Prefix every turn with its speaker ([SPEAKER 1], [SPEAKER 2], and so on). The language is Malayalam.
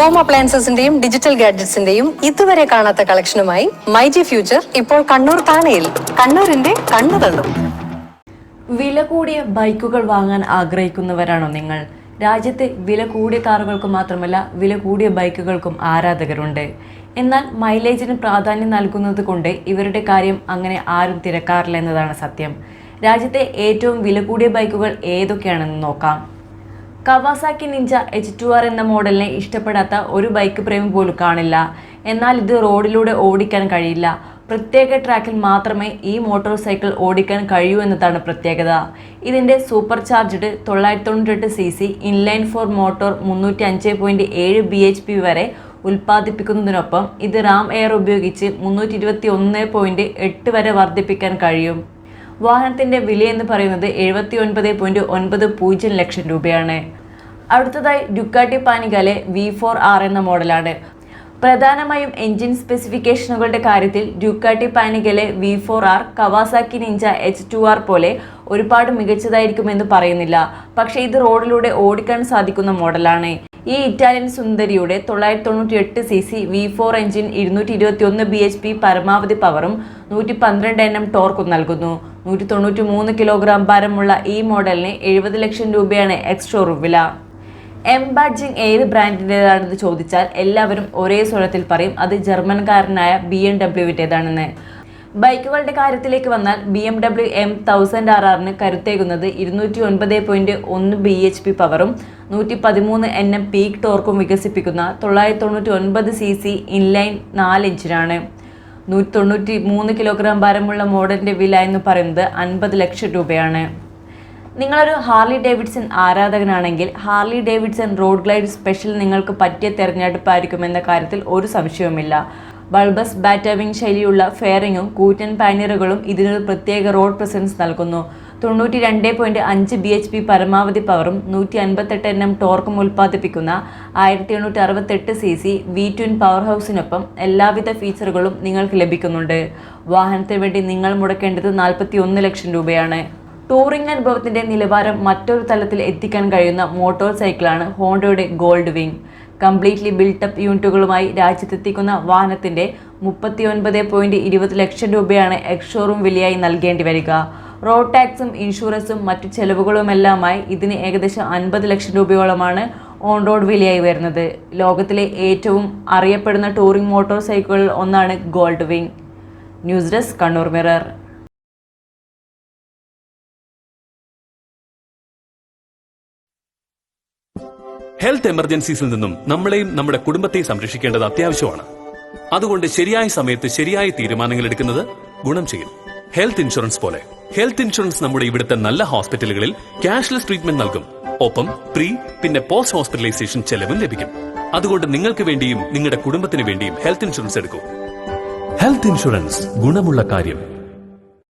[SPEAKER 1] ഹോം അപ്ലയൻസസിന്റെയും ഡിജിറ്റൽ ഗാഡ്ജറ്റ്സിന്റെയും ഇതുവരെ കാണാത്ത കളക്ഷനുമായി മൈജി ഫ്യൂച്ചർ ഇപ്പോൾ കണ്ണൂർ താണയിൽ. കണ്ണൂരിന്റെ കണ്ണു തള്ളും.
[SPEAKER 2] വില കൂടിയ ബൈക്കുകൾ വാങ്ങാൻ ആഗ്രഹിക്കുന്നവരാണോ നിങ്ങൾ? രാജ്യത്തെ വില കൂടിയ കാറുകൾക്ക് മാത്രമല്ല, വില കൂടിയ ബൈക്കുകൾക്കും ആരാധകരുണ്ട്. എന്നാൽ മൈലേജിന് പ്രാധാന്യം നൽകുന്നത് കൊണ്ട് ഇവരുടെ കാര്യം അങ്ങനെ ആരും തിരക്കാറില്ല എന്നതാണ് സത്യം. രാജ്യത്തെ ഏറ്റവും വില കൂടിയ ബൈക്കുകൾ ഏതൊക്കെയാണെന്ന് നോക്കാം. കവാസാക്കി നിഞ്ച H2R എന്ന മോഡലിനെ ഇഷ്ടപ്പെടാത്ത ഒരു ബൈക്ക് പ്രേമി പോലും കാണില്ല. എന്നാൽ ഇത് റോഡിലൂടെ ഓടിക്കാൻ കഴിയില്ല. പ്രത്യേക ട്രാക്കിൽ മാത്രമേ ഈ മോട്ടോർ സൈക്കിൾ ഓടിക്കാൻ കഴിയൂ എന്നതാണ് പ്രത്യേകത. ഇതിൻ്റെ super charged 998 cc inline 4 motor 305.7 bhp വരെ ഉൽപ്പാദിപ്പിക്കുന്നതിനൊപ്പം ഇത് റാം എയർ ഉപയോഗിച്ച് 321.8 വരെ വർദ്ധിപ്പിക്കാൻ കഴിയും. വാഹനത്തിൻ്റെ വിലയെന്ന് പറയുന്നത് 79.90 ലക്ഷം രൂപയാണ്. അടുത്തതായി ഡ്യുക്കാട്ടി പാനിഗലെ V4R എന്ന മോഡലാണ്. പ്രധാനമായും എൻജിൻ സ്പെസിഫിക്കേഷനുകളുടെ കാര്യത്തിൽ Ducati പാനിഗലെ V4R Kawasaki Ninja H2R പോലെ ഒരുപാട് മികച്ചതായിരിക്കുമെന്ന് പറയുന്നില്ല. പക്ഷേ ഇത് റോഡിലൂടെ ഓടിക്കാൻ സാധിക്കുന്ന മോഡലാണ്. ഈ ഇറ്റാലിയൻ സുന്ദരിയുടെ 998 cc V4 എഞ്ചിൻ 221 bhp പരമാവധി പവറും 112 Nm ടോർക്കും നൽകുന്നു. 193 കിലോഗ്രാം ഭാരമുള്ള ഈ മോഡലിന് 70 ലക്ഷം രൂപയാണ് എക്സ് ഷോറൂം വില. എം ബാഡ്ജിങ് ഏത് ബ്രാൻഡിൻ്റെതാണെന്ന് ചോദിച്ചാൽ എല്ലാവരും ഒരേ സ്വരത്തിൽ പറയും അത് ജർമ്മൻകാരനായ BMW-ൻ്റെതാണെന്ന്. ബൈക്കുകളുടെ കാര്യത്തിലേക്ക് വന്നാൽ BMW M1000RRന് കരുത്തേകുന്നത് 209.1 bhp പവറും 113 Nm പീക്ക് ടോർക്കും വികസിപ്പിക്കുന്ന 999 cc ഇൻലൈൻ 4 എഞ്ചിനാണ്. 193 കിലോഗ്രാം ഭാരമുള്ള മോഡലിൻ്റെ വില എന്ന് പറയുന്നത് 50 ലക്ഷം രൂപയാണ്. നിങ്ങളൊരു ഹാർലി ഡേവിഡ്സൺ ആരാധകനാണെങ്കിൽ Harley Davidson Road Glide Special നിങ്ങൾക്ക് പറ്റിയ തിരഞ്ഞെടുപ്പായിരിക്കുമെന്ന കാര്യത്തിൽ ഒരു സംശയവുമില്ല. ബൾബസ് ബാറ്റാവിംഗ് ശൈലിയുള്ള ഫെയറിങ്ങും കൂറ്റൻ പാനിയറുകളും ഇതിനൊരു പ്രത്യേക റോഡ് പ്രസൻസ് നൽകുന്നു. 92.5 bhp പരമാവധി പവറും 158 Nm ടോർക്കും ഉൽപ്പാദിപ്പിക്കുന്ന 1868 cc V-twin പവർ ഹൗസിനൊപ്പം എല്ലാവിധ ഫീച്ചറുകളും നിങ്ങൾക്ക് ലഭിക്കുന്നുണ്ട്. വാഹനത്തിന് വേണ്ടി നിങ്ങൾ മുടക്കേണ്ടത് 41 ലക്ഷം രൂപയാണ്. ടൂറിംഗ് അനുഭവത്തിൻ്റെ നിലവാരം മറ്റൊരു തലത്തിൽ എത്തിക്കാൻ കഴിയുന്ന മോട്ടോർ സൈക്കിളാണ് ഹോണ്ടയുടെ ഗോൾഡ് വിങ്. കംപ്ലീറ്റ്ലി ബിൽട്ടപ്പ് യൂണിറ്റുകളുമായി രാജ്യത്തെത്തിക്കുന്ന വാഹനത്തിൻ്റെ 39.20 ലക്ഷം രൂപയാണ് എക്സ് ഷോറൂം വിലയായി നൽകേണ്ടി വരിക. റോഡ് ടാക്സും ഇൻഷുറൻസും മറ്റു ചെലവുകളുമെല്ലാമായി ഇതിന് ഏകദേശം 50 ലക്ഷം രൂപയോളമാണ് ഓൺ റോഡ് വിലയായി വരുന്നത്. ലോകത്തിലെ ഏറ്റവും അറിയപ്പെടുന്ന ടൂറിംഗ് മോട്ടോർ സൈക്കിളുകളിൽ ഒന്നാണ് Gold Wing. News desk Kannur mirror.
[SPEAKER 3] Health എമർജൻസീസിൽ നിന്നും നമ്മളെയും നമ്മുടെ കുടുംബത്തെയും സംരക്ഷിക്കേണ്ടത് അത്യാവശ്യമാണ്. അതുകൊണ്ട് ശരിയായ സമയത്ത് ശരിയായ തീരുമാനങ്ങൾ എടുക്കുന്നത് ഗുണം ചെയ്യും. ഹെൽത്ത് ഇൻഷുറൻസ് പോലെ ഹെൽത്ത് ഇൻഷുറൻസ് നമ്മുടെ ഇവിടുത്തെ നല്ല ഹോസ്പിറ്റലുകളിൽ ക്യാഷ്ലെസ് ട്രീറ്റ്മെന്റ് നൽകും. ഒപ്പം പിന്നെ പോസ്റ്റ് ഹോസ്പിറ്റലൈസേഷൻ ചെലവും ലഭിക്കും. അതുകൊണ്ട് നിങ്ങൾക്ക് വേണ്ടിയും നിങ്ങളുടെ കുടുംബത്തിന് വേണ്ടിയും ഹെൽത്ത് ഇൻഷുറൻസ് എടുക്കൂ. ഹെൽത്ത് ഇൻഷുറൻസ്, ഗുണമുള്ള കാര്യം.